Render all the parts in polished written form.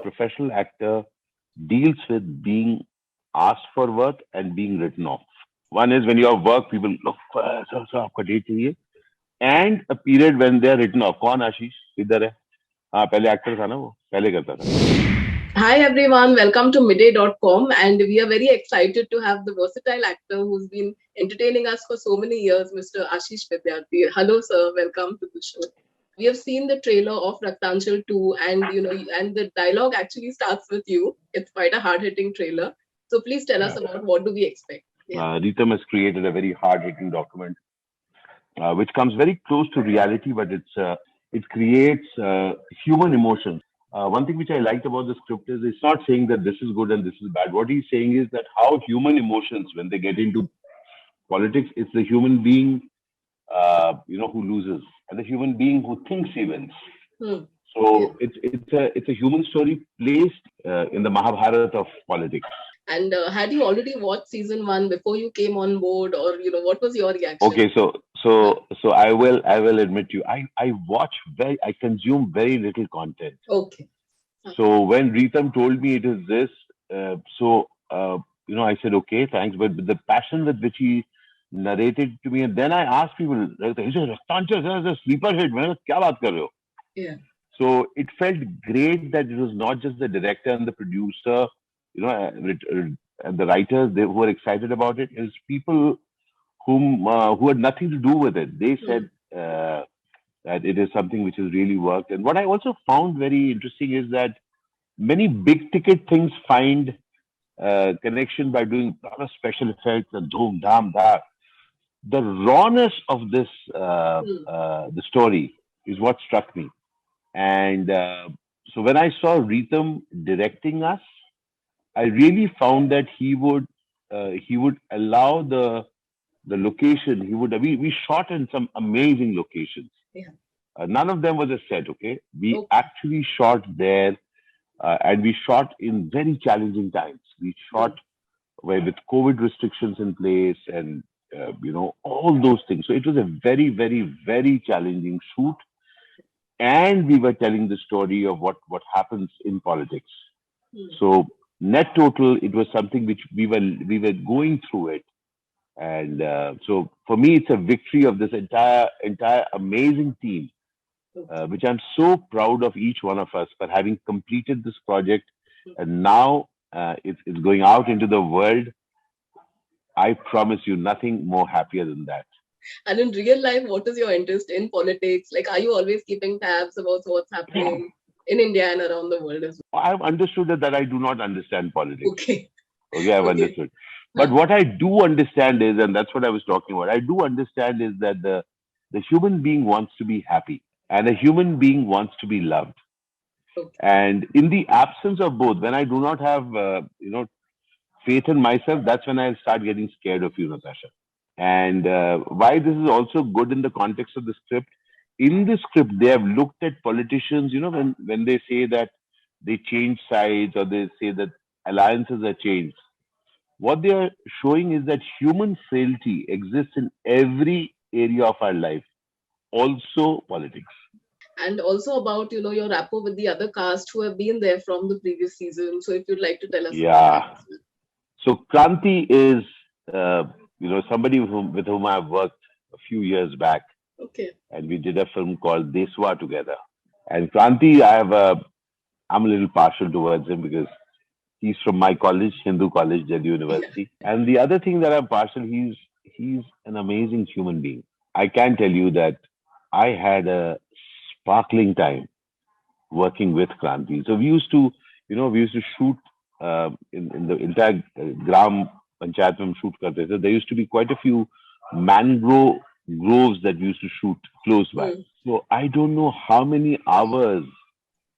professional actor deals with being asked for work and being written off. One is when you have work, people look for आपका date चाहिए, and a period when they are written off. कौन आशीष इधर है? हाँ पहले actor था ना वो पहले करता था. Hi everyone, welcome to midday.com, and we are very excited to have the versatile actor who's been entertaining us for so many years, Mr. Ashish Vidyarthi. Hello sir, welcome to the show. We have seen the trailer of Raktanchal 2, and and the dialogue actually starts with you. It's quite a hard-hitting trailer. So please tell us Yeah. about what do we expect. Yeah. Ritam has created a very hard-hitting document, which comes very close to reality, but it creates human emotions. One thing which I liked about the script is it's not saying that this is good and this is bad. What he's saying is that how human emotions, when they get into politics, it's the human being, who loses, and the human being who thinks he wins. Hmm. So it's a human story placed in the Mahabharata of politics. And had you already watched season 1 before you came on board, or what was your reaction? Okay, so I will admit to you, I consume very little content. Okay. So when Ritam told me it is this, I said okay, thanks. But the passion with which he narrated to me, and then I asked people, he said, "Raktanchal, sir, it's a sleeper hit. Man, क्या बात कर रहे हो?" Yeah. So it felt great that it was not just the director and the producer, and the writers who were excited about it. It was people who had nothing to do with it. They said that it is something which has really worked. And what I also found very interesting is that many big ticket things find connection by doing a lot of special effects and dhoom, dham, da. The rawness of this, the story, is what struck me. And so when I saw Ritam directing us, I really found that he would allow the location. We shot in some amazing locations. Yeah. None of them was a set. Okay, we actually shot there, and we shot in very challenging times. We shot where with COVID restrictions in place, and all those things. So it was a very, very, very challenging shoot, and we were telling the story of what happens in politics. So net total, it was something which we were going through it, and so for me, it's a victory of this entire amazing team, which I'm so proud of each one of us for having completed this project, and now it's going out into the world. I promise you, nothing more happier than that. And in real life, what is your interest in politics? Like, are you always keeping tabs about what's happening in India and around the world as I've understood that I do not understand politics. well? Okay. Okay, I've understood. But what I do understand is, and that's what I was talking about, I do understand is that the human being wants to be happy and a human being wants to be loved. Okay. And in the absence of both, when I do not have, faith in myself, that's when I start getting scared of you, Natasha. And why this is also good in the context of the script. In the script, they have looked at politicians, when they say that they change sides or they say that alliances are changed. What they are showing is that human frailty exists in every area of our life, also politics. And also about, your rapport with the other cast who have been there from the previous season. So if you'd like to tell us about Yeah. that as well. So Kranti is, somebody with whom I've worked a few years back, Okay. and we did a film called Deswa together. And Kranti, I'm a little partial towards him because he's from my college, Hindu College, Delhi University. And the other thing that I'm partial, he's an amazing human being. I can tell you that I had a sparkling time working with Kranti. So we used to shoot in the entire Gram Panchayat mein hum shoot karte the. There used to be quite a few mangrove groves that we used to shoot close by. So I don't know how many hours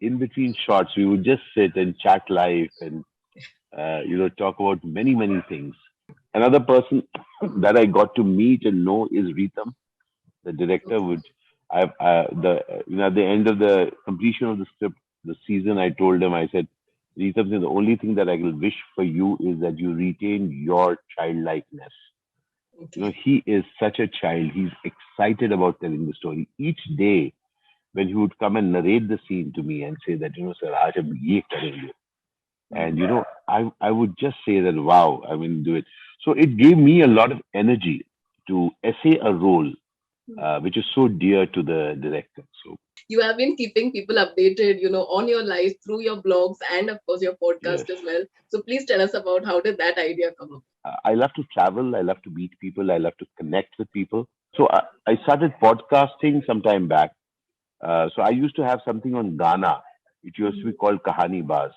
in between shots we would just sit and chat life and talk about many many things. Another person that I got to meet and know is Ritam, the director. Would I've the at the end of the completion of the script, the season, I told him, I said, Ritam, the only thing that I will wish for you is that you retain your childlikeness. Okay. He is such a child. He's excited about telling the story each day. when he would come and narrate the scene to me and say that, sir, aaj hum ye karenge. And, I would just say that, wow, I mean, do it. So it gave me a lot of energy to essay a role, which is so dear to the director. So, You have been keeping people updated, on your life through your blogs and of course your yes. podcast as well. So please tell us about how did that idea come up? I love to travel. I love to meet people. I love to connect with people. So I started podcasting some time back. So I used to have something on Ghana. It used to be called Kahani Baz.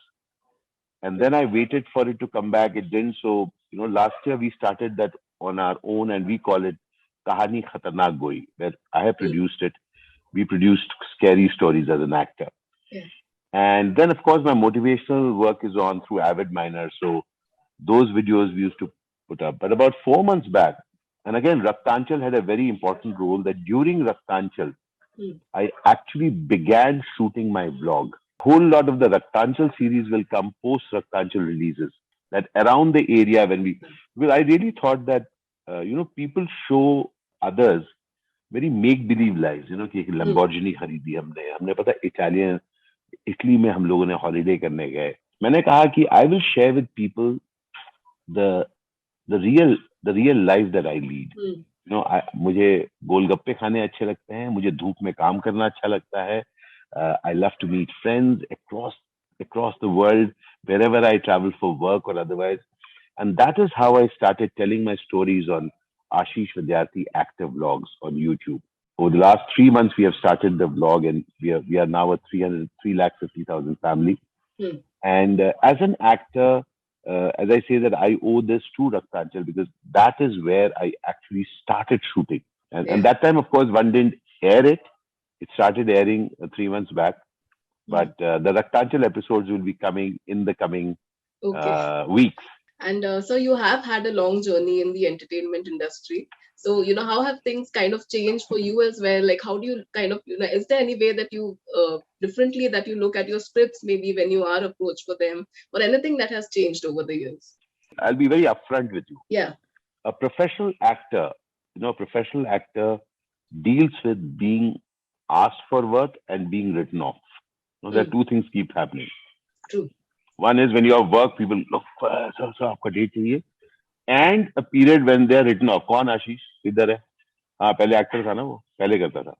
And then I waited for it to come back. It didn't. So, last year we started that on our own and we call it Kahani Khatarnak Goi, where I have produced it. We produced scary stories as an actor. Yeah. And then, of course, my motivational work is on through Avid Miner. So those videos we used to put up. But about 4 months back, and again, Raktanchal had a very important role that during Raktanchal, I actually began shooting my vlog. Whole lot of the Raktanchal series will come post Raktanchal releases. That around the area well, I really thought that, people show others very make believe lives. कि एक Lamborghini खरीदी हमने पता Italian Italy में हम लोगों ने holiday करने गए. मैंने कहा कि I will share with people the the real the real life that I lead. मुझे गोलगप्पे खाने अच्छे लगते हैं, मुझे धूप में काम करना अच्छा लगता है. I love to meet friends across the world, wherever I travel for work or otherwise. And that is how I started telling my stories on Ashish Vidyarthi actor vlogs on YouTube. Over the last 3 months, we have started the vlog, and we are now a 350,000 family. And as an actor, as I say that I owe this to Raktanchal because that is where I actually started shooting. And that time, of course, one didn't air it. It started airing 3 months back. But the Raktanchal episodes will be coming in the coming weeks. And so you have had a long journey in the entertainment industry. So, how have things kind of changed for you as well? Like, how do you kind of, is there any way that you differently that you look at your scripts maybe when you are approached for them or anything that has changed over the years? I'll be very upfront with you. Yeah. A professional actor, deals with being asked for work and being written off. There are two things keep happening. True. One is when you have work, people look for आपका date चाहिए, and a period when they are written off. कौन आशीष इधर है? हाँ पहले actor था ना वो, पहले करता था.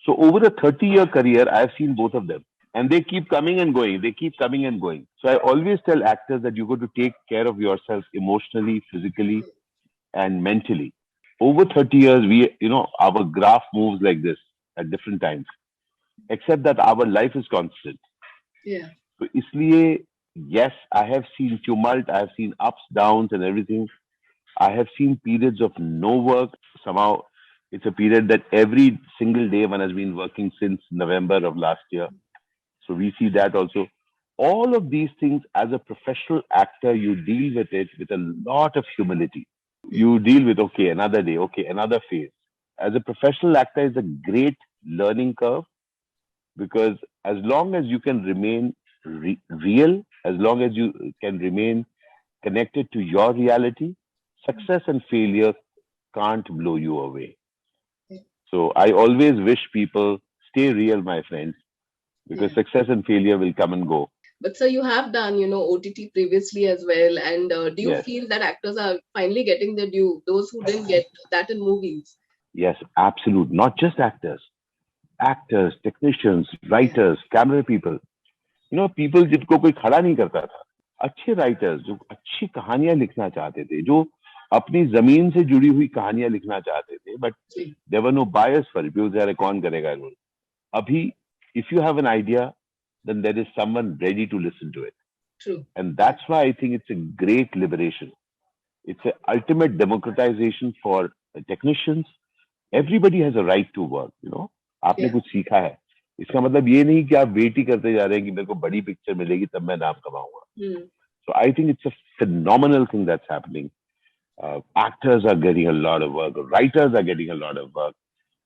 So over a 30-year career, I have seen both of them, and they keep coming and going. They keep coming and going. So I always tell actors that you got to take care of yourself emotionally, physically, and mentally. Over 30 years, our graph moves like this at different times, except that our life is constant. Yeah. So इसलिए, yes, I have seen tumult, I have seen ups, downs, and everything. I have seen periods of no work. Somehow, it's a period that every single day one has been working since November of last year. So we see that also. All of these things, as a professional actor, you deal with it with a lot of humility. You deal with, okay, another day, okay, another phase. As a professional actor, it's a great learning curve because as long as you can remain real, as long as you can remain connected to your reality, success and failure can't blow you away. So I always wish people stay real, my friends, because success and failure will come and go. But so you have done, OTT previously as well. And do you Yes. feel that actors are finally getting their due, those who didn't get that in movies? Yes, absolute. Not just actors, technicians, writers, camera people. People जिनको कोई खड़ा नहीं करता था. अच्छे writers जो अच्छी कहानियां लिखना चाहते थे, जो अपनी जमीन से जुड़ी हुई कहानियां लिखना चाहते थे, but there were no buyers for it. Because यार कौन करेगा रोल? अभी, if you have an idea, then there is someone ready to listen to it. True. And that's why I think it's a great liberation. It's an ultimate democratization for technicians. Everybody has a right to work. आपने कुछ सीखा है. इसका मतलब ये नहीं कि आप वेट ही करते जा रहे हैं कि मेरे को बड़ी पिक्चर मिलेगी तब मैं नाम कमाऊंगा. So I think it's a phenomenal thing that's happening. Actors are getting a lot of work. Writers are getting a lot of work.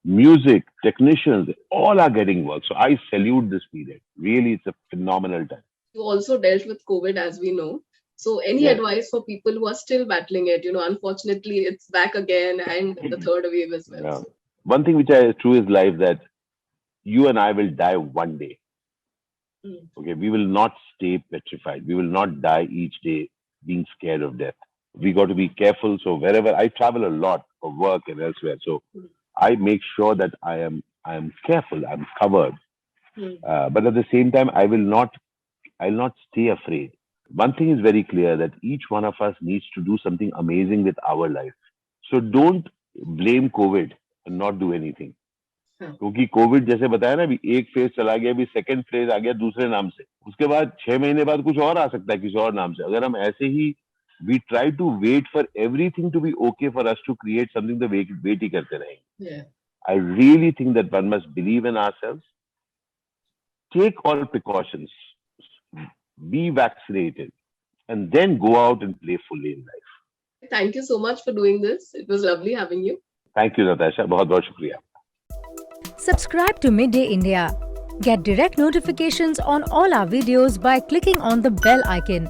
Music, technicians, all are getting work. So I salute this period. Really, it's a phenomenal time. You also dealt with COVID, as we know. So any advice for people who are still battling it? Unfortunately, it's back again and the third wave as well. Yeah. One thing which is true is life that you and I will die one day. Mm. Okay, we will not stay petrified. We will not die each day being scared of death. We got to be careful. So wherever I travel a lot for work and elsewhere, so Mm. I make sure that I am careful. I'm covered. Mm. But at the same time, I'll not stay afraid. One thing is very clear that each one of us needs to do something amazing with our life. So don't blame COVID and not do anything. हाँ. क्योंकि Covid जैसे बताया ना, अभी एक phase चला गया, अभी सेकंड फेज आ गया दूसरे नाम से, उसके बाद 6 महीने बाद कुछ और आ सकता है किसी और नाम से. अगर हम ऐसे ही we try to wait for everything to be okay for us to create something, तो वेट ही करते रहेंगे. Yeah. I really think that one must believe in ourselves, take all precautions, be vaccinated, and then go out and play fully in life. Thank you so much for doing this. It was lovely having you. Thank you, Natasha. बहुत बहुत शुक्रिया. Subscribe to Midday India. Get direct notifications on all our videos by clicking on the bell icon.